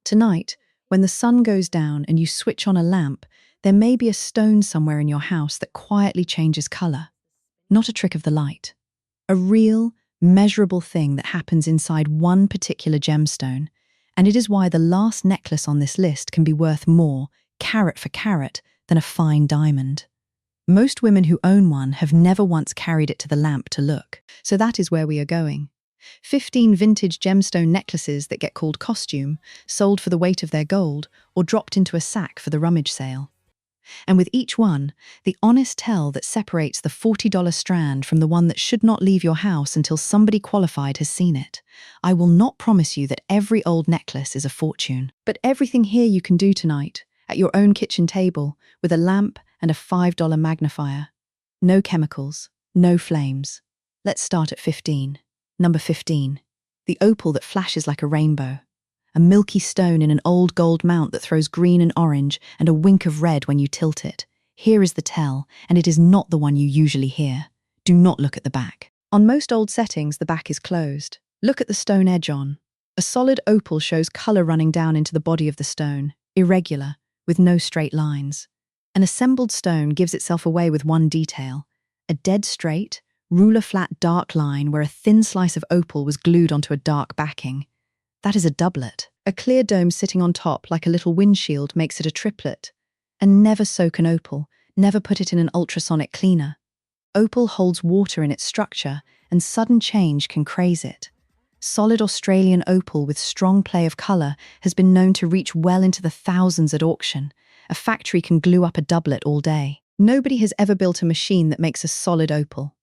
Tonight, when the sun goes down and you switch on a lamp, there may be a stone somewhere in your house that quietly changes color. Not a trick of the light. A real, measurable thing that happens inside one particular gemstone, and it is why the last necklace on this list can be worth more, carat for carat, than a fine diamond. Most women who own one have never once carried it to the lamp to look, so that is where we are going. 15 vintage gemstone necklaces that get called costume, sold for the weight of their gold, or dropped into a sack for the rummage sale. And with each one, the honest tell that separates the $40 strand from the one that should not leave your house until somebody qualified has seen it. I will not promise you that every old necklace is a fortune, but everything here you can do tonight, at your own kitchen table, with a lamp and a $5 magnifier. No chemicals, no flames. Let's start at 15. Number 15. The opal that flashes like a rainbow. A milky stone in an old gold mount that throws green and orange and a wink of red when you tilt it. Here is the tell, and it is not the one you usually hear. Do not look at the back. On most old settings, the back is closed. Look at the stone edge on. A solid opal shows colour running down into the body of the stone, irregular, with no straight lines. An assembled stone gives itself away with one detail, a dead straight, ruler-flat dark line where a thin slice of opal was glued onto a dark backing. That is a doublet. A clear dome sitting on top like a little windshield makes it a triplet. And never soak an opal, never put it in an ultrasonic cleaner. Opal holds water in its structure, and sudden change can craze it. Solid Australian opal with strong play of colour has been known to reach well into the thousands at auction. A factory can glue up a doublet all day. Nobody has ever built a machine that makes a solid opal.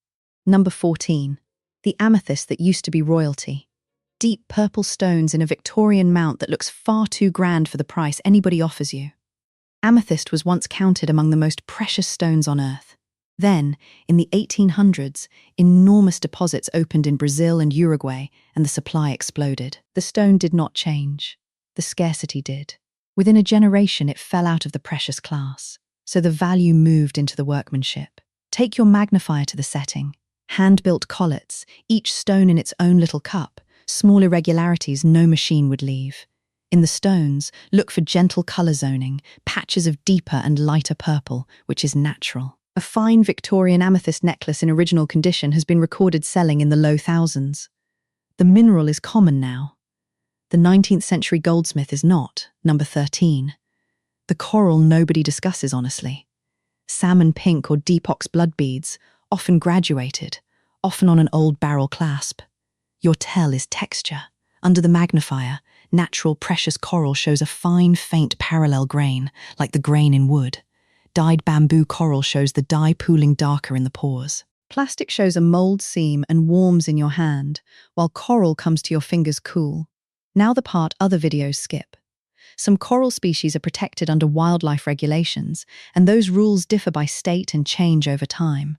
Number 14. The amethyst that used to be royalty. Deep purple stones in a Victorian mount that looks far too grand for the price anybody offers you. Amethyst was once counted among the most precious stones on earth. Then, in the 1800s, enormous deposits opened in Brazil and Uruguay, and the supply exploded. The stone did not change. The scarcity did. Within a generation, it fell out of the precious class, so the value moved into the workmanship. Take your magnifier to the setting. Hand-built collets, each stone in its own little cup, small irregularities no machine would leave. In the stones, look for gentle colour zoning, patches of deeper and lighter purple, which is natural. A fine Victorian amethyst necklace in original condition has been recorded selling in the low thousands. The mineral is common now. The 19th century goldsmith is not. Number 13. The coral nobody discusses honestly. Salmon pink or deep ox blood beads, often graduated, often on an old barrel clasp. Your tell is texture. Under the magnifier, natural precious coral shows a fine, faint parallel grain, like the grain in wood. Dyed bamboo coral shows the dye pooling darker in the pores. Plastic shows a mold seam and warms in your hand, while coral comes to your fingers cool. Now the part other videos skip. Some coral species are protected under wildlife regulations, and those rules differ by state and change over time.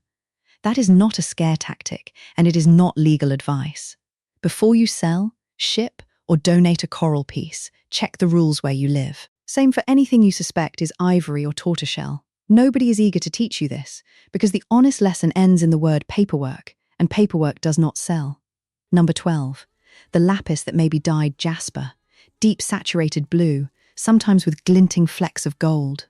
That is not a scare tactic, and it is not legal advice. Before you sell, ship, or donate a coral piece, check the rules where you live. Same for anything you suspect is ivory or tortoiseshell. Nobody is eager to teach you this, because the honest lesson ends in the word paperwork, and paperwork does not sell. Number 12. The lapis that may be dyed jasper. Deep saturated blue, sometimes with glinting flecks of gold.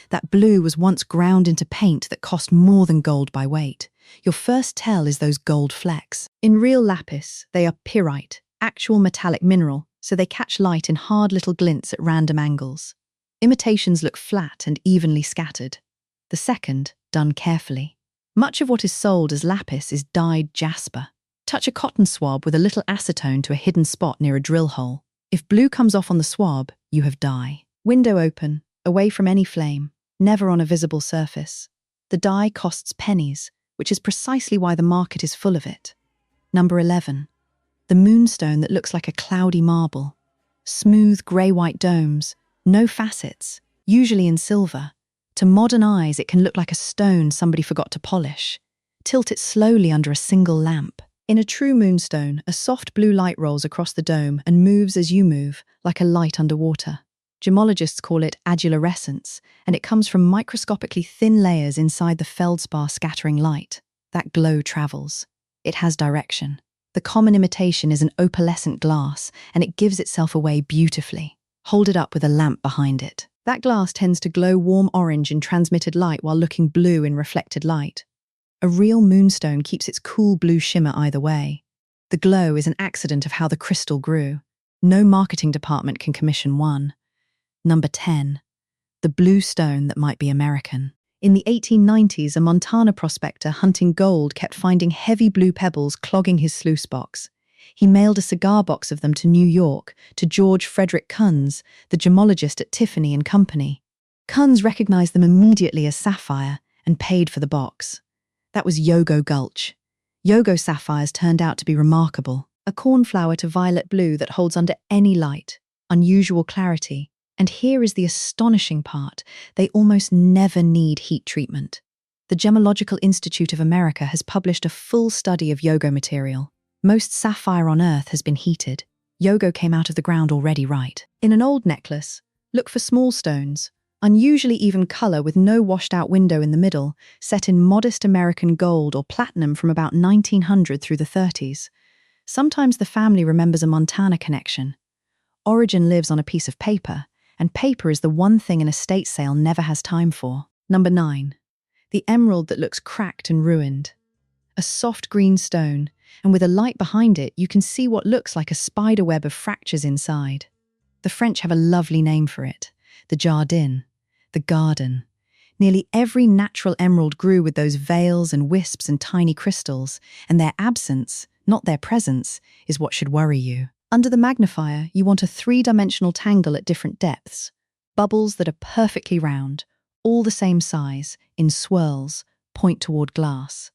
That blue was once ground into paint that cost more than gold by weight. Your first tell is those gold flecks. In real lapis, they are pyrite, actual metallic mineral, so they catch light in hard little glints at random angles. Imitations look flat and evenly scattered. The second, done carefully. Much of what is sold as lapis is dyed jasper. Touch a cotton swab with a little acetone to a hidden spot near a drill hole. If blue comes off on the swab, you have dye. Window open, away from any flame, never on a visible surface. The dye costs pennies, which is precisely why the market is full of it. Number 11. The moonstone that looks like a cloudy marble. Smooth grey-white domes, no facets, usually in silver. To modern eyes, it can look like a stone somebody forgot to polish. Tilt it slowly under a single lamp. In a true moonstone, a soft blue light rolls across the dome and moves as you move, like a light underwater. Gemologists call it adularescence, and it comes from microscopically thin layers inside the feldspar scattering light. That glow travels. It has direction. The common imitation is an opalescent glass, and it gives itself away beautifully. Hold it up with a lamp behind it. That glass tends to glow warm orange in transmitted light while looking blue in reflected light. A real moonstone keeps its cool blue shimmer either way. The glow is an accident of how the crystal grew. No marketing department can commission one. Number 10. The blue stone that might be American. In the 1890s, a Montana prospector hunting gold kept finding heavy blue pebbles clogging his sluice box. He mailed a cigar box of them to New York, to George Frederick Kunz, the gemologist at Tiffany and Company. Kunz recognized them immediately as sapphire and paid for the box. That was Yogo Gulch. Yogo sapphires turned out to be remarkable. A cornflower to violet blue that holds under any light, unusual clarity. And here is the astonishing part: they almost never need heat treatment. The Gemological Institute of America has published a full study of Yogo material. Most sapphire on Earth has been heated. Yogo came out of the ground already right. In an old necklace, look for small stones, unusually even color with no washed-out window in the middle, set in modest American gold or platinum from about 1900 through the 30s. Sometimes the family remembers a Montana connection. Origin lives on a piece of paper, and paper is the one thing an estate sale never has time for. Number 9. The emerald that looks cracked and ruined. A soft green stone, and with a light behind it, you can see what looks like a spider web of fractures inside. The French have a lovely name for it: the jardin, the garden. Nearly every natural emerald grew with those veils and wisps and tiny crystals, and their absence, not their presence, is what should worry you. Under the magnifier, you want a 3-dimensional tangle at different depths. Bubbles that are perfectly round, all the same size, in swirls, point toward glass.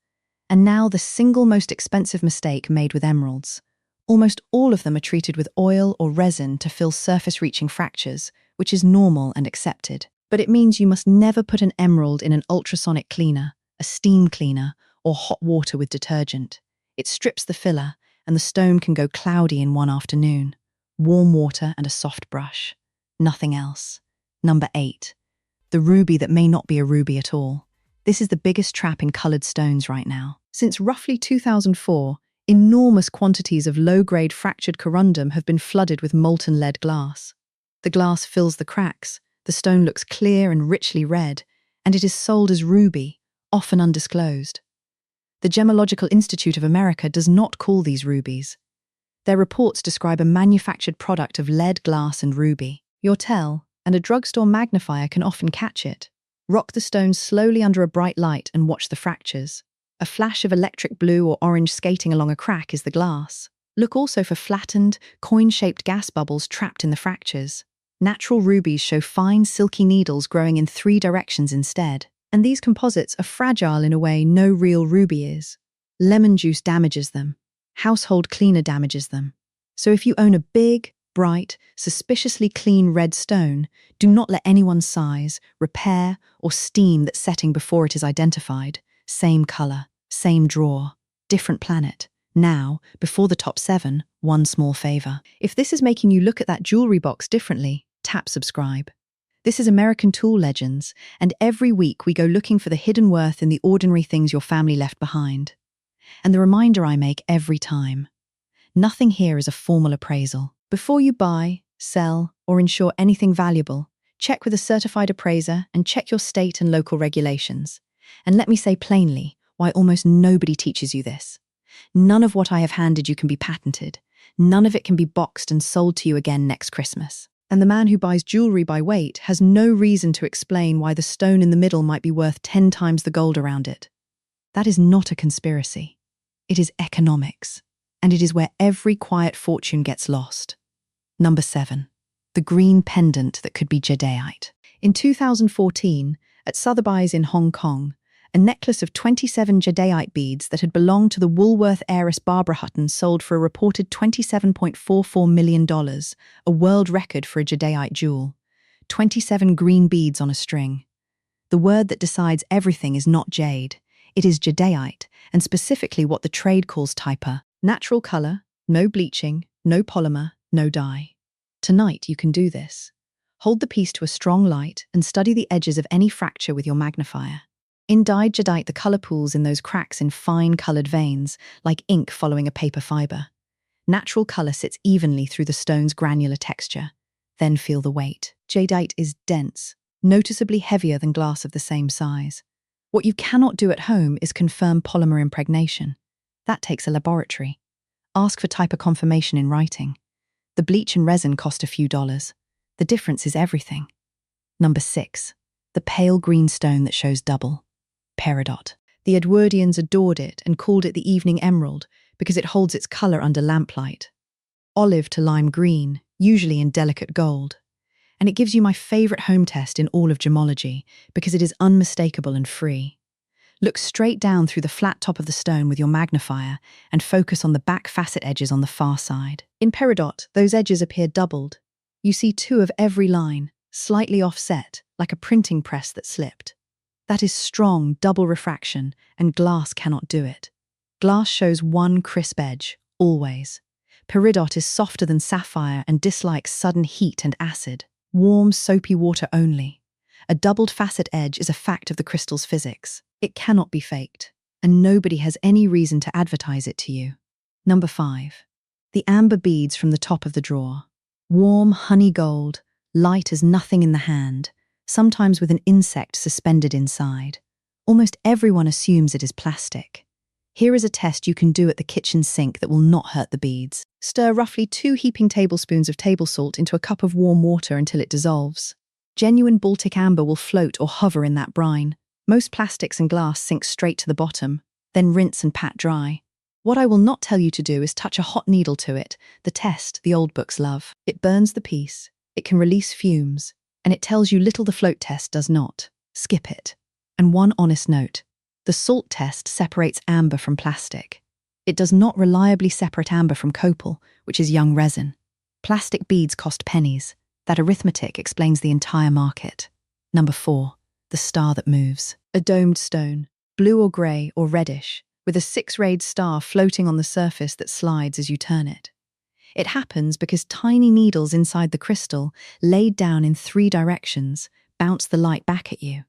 And now the single most expensive mistake made with emeralds. Almost all of them are treated with oil or resin to fill surface-reaching fractures, which is normal and accepted. But it means you must never put an emerald in an ultrasonic cleaner, a steam cleaner, or hot water with detergent. It strips the filler, and the stone can go cloudy in one afternoon. Warm water and a soft brush. Nothing else. Number 8. The ruby that may not be a ruby at all. This is the biggest trap in coloured stones right now. Since roughly 2004, enormous quantities of low-grade fractured corundum have been flooded with molten lead glass. The glass fills the cracks, the stone looks clear and richly red, and it is sold as ruby, often undisclosed. The Gemological Institute of America does not call these rubies. Their reports describe a manufactured product of lead, glass, and ruby. Your tel and a drugstore magnifier can often catch it. Rock the stone slowly under a bright light and watch the fractures. A flash of electric blue or orange skating along a crack is the glass. Look also for flattened, coin-shaped gas bubbles trapped in the fractures. Natural rubies show fine, silky needles growing in 3 directions instead. And these composites are fragile in a way no real ruby is. Lemon juice damages them. Household cleaner damages them. So if you own a big, bright, suspiciously clean red stone, do not let anyone size, repair, or steam that setting before it is identified. Same color, same drawer, different planet. Now, before the top 7, one small favor. If this is making you look at that jewelry box differently, tap subscribe. This is American Tool Legends, and every week we go looking for the hidden worth in the ordinary things your family left behind. And the reminder I make every time: nothing here is a formal appraisal. Before you buy, sell, or insure anything valuable, check with a certified appraiser and check your state and local regulations. And let me say plainly why almost nobody teaches you this. None of what I have handed you can be patented. None of it can be boxed and sold to you again next Christmas. And the man who buys jewelry by weight has no reason to explain why the stone in the middle might be worth 10 times the gold around it. That is not a conspiracy. It is economics, and it is where every quiet fortune gets lost. Number 7. The green pendant that could be jadeite. In 2014, at Sotheby's in Hong Kong, a necklace of 27 jadeite beads that had belonged to the Woolworth heiress Barbara Hutton sold for a reported $27.44 million, a world record for a jadeite jewel. 27 green beads on a string. The word that decides everything is not jade. It is jadeite, and specifically what the trade calls typer. Natural color, no bleaching, no polymer, no dye. Tonight you can do this. Hold the piece to a strong light and study the edges of any fracture with your magnifier. In dyed jadeite, the color pools in those cracks in fine colored veins, like ink following a paper fiber. Natural color sits evenly through the stone's granular texture. then feel the weight. Jadeite is dense, noticeably heavier than glass of the same size. What you cannot do at home is confirm polymer impregnation. That takes a laboratory. Ask for type of confirmation in writing. The bleach and resin cost a few dollars. The difference is everything. Number 6. The pale green stone that shows double. Peridot. The Edwardians adored it and called it the evening emerald because it holds its colour under lamplight. Olive to lime green, usually in delicate gold. And it gives you my favourite home test in all of gemology because it is unmistakable and free. Look straight down through the flat top of the stone with your magnifier and focus on the back facet edges on the far side. In Peridot, those edges appear doubled. You see 2 of every line, slightly offset, like a printing press that slipped. That is strong double refraction, and glass cannot do it. Glass shows one crisp edge, always. Peridot is softer than sapphire and dislikes sudden heat and acid. Warm, soapy water only. A doubled facet edge is a fact of the crystal's physics. It cannot be faked, and nobody has any reason to advertise it to you. Number 5. The amber beads from the top of the drawer. Warm honey gold, light as nothing in the hand, sometimes with an insect suspended inside. Almost everyone assumes it is plastic. Here is a test you can do at the kitchen sink that will not hurt the beads. Stir roughly 2 heaping tablespoons of table salt into a cup of warm water until it dissolves. Genuine Baltic amber will float or hover in that brine. Most plastics and glass sink straight to the bottom, then rinse and pat dry. What I will not tell you to do is touch a hot needle to it, the test the old books love. It burns the piece, it can release fumes, and it tells you little the float test does not. Skip it. And one honest note. The salt test separates amber from plastic. It does not reliably separate amber from copal, which is young resin. Plastic beads cost pennies. That arithmetic explains the entire market. Number 4. The star that moves. A domed stone, blue or grey or reddish, with a 6-rayed star floating on the surface that slides as you turn it. It happens because tiny needles inside the crystal, laid down in 3 directions, bounce the light back at you.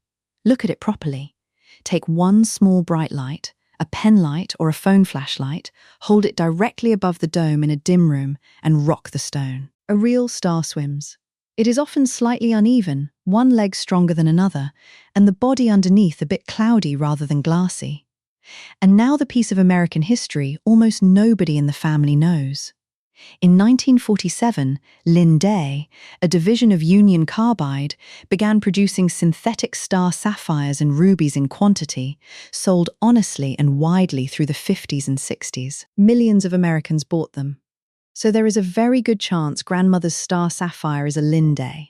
Look at it properly. Take one small bright light, a pen light or a phone flashlight, hold it directly above the dome in a dim room, and rock the stone. A real star swims. It is often slightly uneven, one leg stronger than another, and the body underneath a bit cloudy rather than glassy. And now the piece of American history almost nobody in the family knows. In 1947, Linde, a division of Union Carbide, began producing synthetic star sapphires and rubies in quantity, sold honestly and widely through the 50s and 60s. Millions of Americans bought them. So there is a very good chance grandmother's star sapphire is a Linde.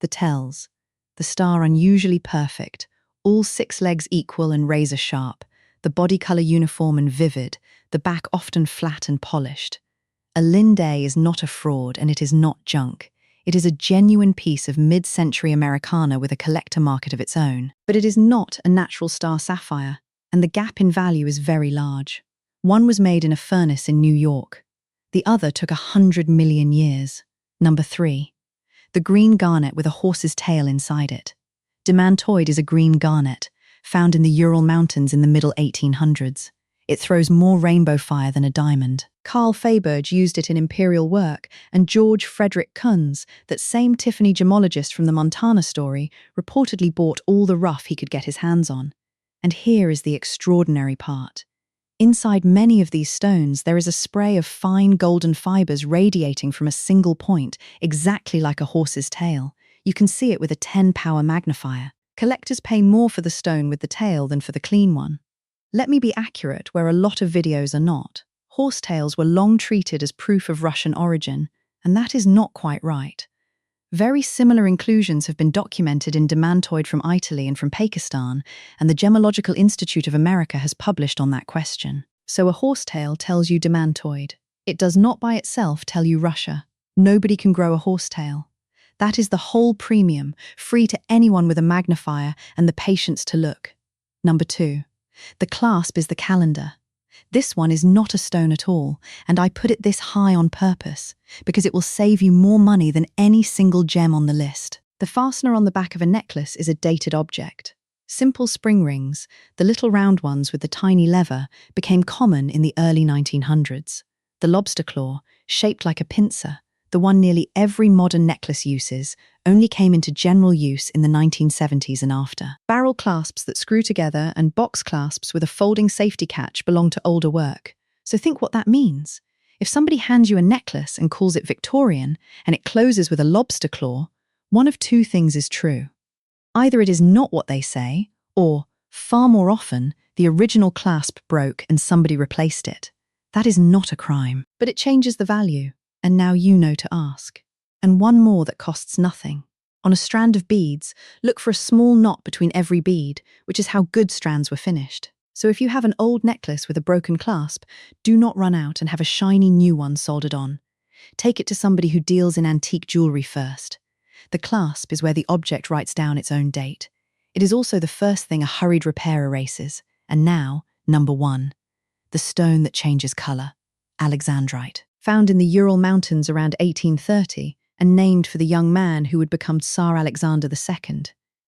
The tells. The star unusually perfect, all 6 legs equal and razor sharp, the body colour uniform and vivid, the back often flat and polished. A Linde is not a fraud and it is not junk. It is a genuine piece of mid-century Americana with a collector market of its own. But it is not a natural star sapphire, and the gap in value is very large. One was made in a furnace in New York. The other took 100 million years. Number 3. The green garnet with a horse's tail inside it. Demantoid is a green garnet, found in the Ural Mountains in the middle 1800s. It throws more rainbow fire than a diamond. Carl Feyberg used it in imperial work, and George Frederick Kunz, that same Tiffany gemologist from the Montana story, reportedly bought all the rough he could get his hands on. And here is the extraordinary part. Inside many of these stones, there is a spray of fine golden fibers radiating from a single point, exactly like a horse's tail. You can see it with a 10-power magnifier. Collectors pay more for the stone with the tail than for the clean one. Let me be accurate where a lot of videos are not. Horsetails were long treated as proof of Russian origin, and that is not quite right. Very similar inclusions have been documented in Demantoid from Italy and from Pakistan, and the Gemological Institute of America has published on that question. So a horsetail tells you Demantoid. It does not by itself tell you Russia. Nobody can grow a horsetail. That is the whole premium, free to anyone with a magnifier and the patience to look. Number 2. The clasp is the calendar. This one is not a stone at all, and I put it this high on purpose, because it will save you more money than any single gem on the list. The fastener on the back of a necklace is a dated object. Simple spring rings, the little round ones with the tiny lever, became common in the early 1900s. The lobster claw, shaped like a pincer, the one nearly every modern necklace uses, only came into general use in the 1970s and after. Barrel clasps that screw together and box clasps with a folding safety catch belong to older work. So think what that means. If somebody hands you a necklace and calls it Victorian, and it closes with a lobster claw, one of two things is true. Either it is not what they say, or, far more often, the original clasp broke and somebody replaced it. That is not a crime, but it changes the value, and now you know to ask. And one more that costs nothing. On a strand of beads, look for a small knot between every bead, which is how good strands were finished. So if you have an old necklace with a broken clasp, do not run out and have a shiny new one soldered on. Take it to somebody who deals in antique jewelry first. The clasp is where the object writes down its own date. It is also the first thing a hurried repair erases. And now, number 1. The stone that changes colour, Alexandrite. Found in the Ural Mountains around 1830 and named for the young man who would become Tsar Alexander II.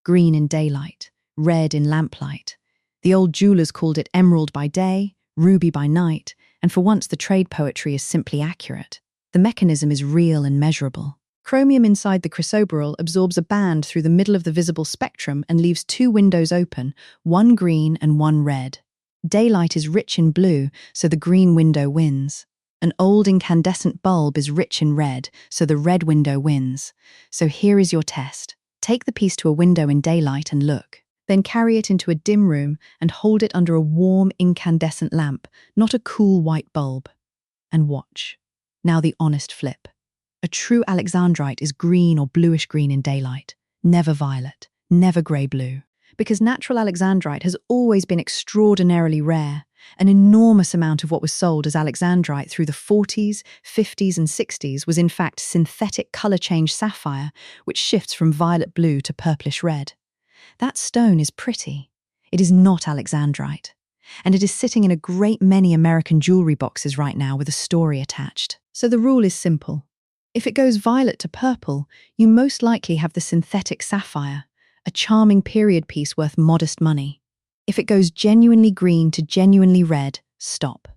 Green in daylight, red in lamplight. The old jewellers called it emerald by day, ruby by night, and for once the trade poetry is simply accurate. The mechanism is real and measurable. Chromium inside the chrysoberyl absorbs a band through the middle of the visible spectrum and leaves 2 windows open, one green and one red. Daylight is rich in blue, so the green window wins. An old incandescent bulb is rich in red, so the red window wins. So here is your test. Take the piece to a window in daylight and look. Then carry it into a dim room and hold it under a warm incandescent lamp, not a cool white bulb. And watch. Now the honest flip. A true Alexandrite is green or bluish-green in daylight, never violet, never grey-blue. Because natural Alexandrite has always been extraordinarily rare, an enormous amount of what was sold as Alexandrite through the 40s, 50s and 60s was in fact synthetic colour change sapphire, which shifts from violet blue to purplish red. That stone is pretty. It is not Alexandrite. And it is sitting in a great many American jewellery boxes right now with a story attached. So the rule is simple. If it goes violet to purple, you most likely have the synthetic sapphire, a charming period piece worth modest money. If it goes genuinely green to genuinely red, stop.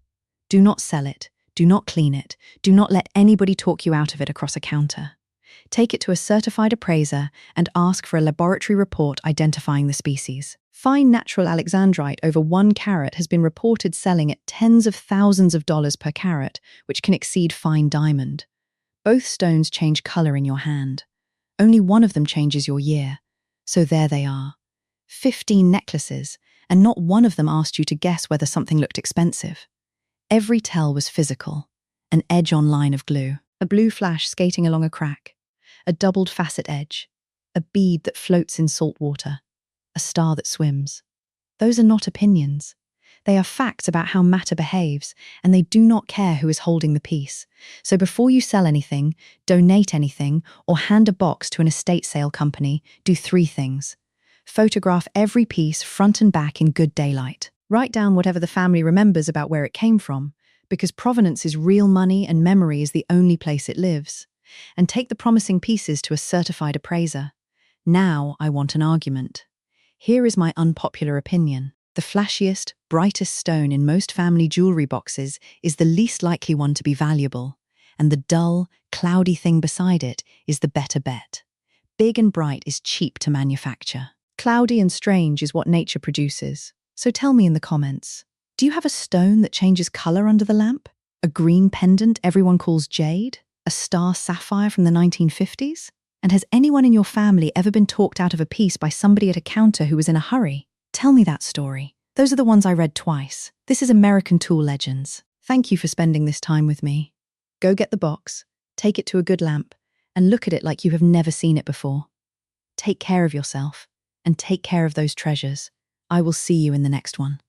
Do not sell it, do not clean it, do not let anybody talk you out of it across a counter. Take it to a certified appraiser and ask for a laboratory report identifying the species. Fine natural Alexandrite over 1 carat has been reported selling at tens of thousands of dollars per carat, which can exceed fine diamond. Both stones change colour in your hand. Only one of them changes your year. So there they are. 15 necklaces, and not one of them asked you to guess whether something looked expensive. Every tell was physical. An edge-on line of glue, a blue flash skating along a crack, a doubled facet edge, a bead that floats in salt water, a star that swims. Those are not opinions. They are facts about how matter behaves, and they do not care who is holding the piece. So before you sell anything, donate anything, or hand a box to an estate sale company, do 3 things. Photograph every piece front and back in good daylight. Write down whatever the family remembers about where it came from, because provenance is real money and memory is the only place it lives. And take the promising pieces to a certified appraiser. Now I want an argument. Here is my unpopular opinion. The flashiest, brightest stone in most family jewellery boxes is the least likely one to be valuable, and the dull, cloudy thing beside it is the better bet. Big and bright is cheap to manufacture. Cloudy and strange is what nature produces. So tell me in the comments, do you have a stone that changes colour under the lamp? A green pendant everyone calls jade? A star sapphire from the 1950s? And has anyone in your family ever been talked out of a piece by somebody at a counter who was in a hurry? Tell me that story. Those are the ones I read twice. This is American Tool Legends. Thank you for spending this time with me. Go get the box, take it to a good lamp, and look at it like you have never seen it before. Take care of yourself, and take care of those treasures. I will see you in the next one.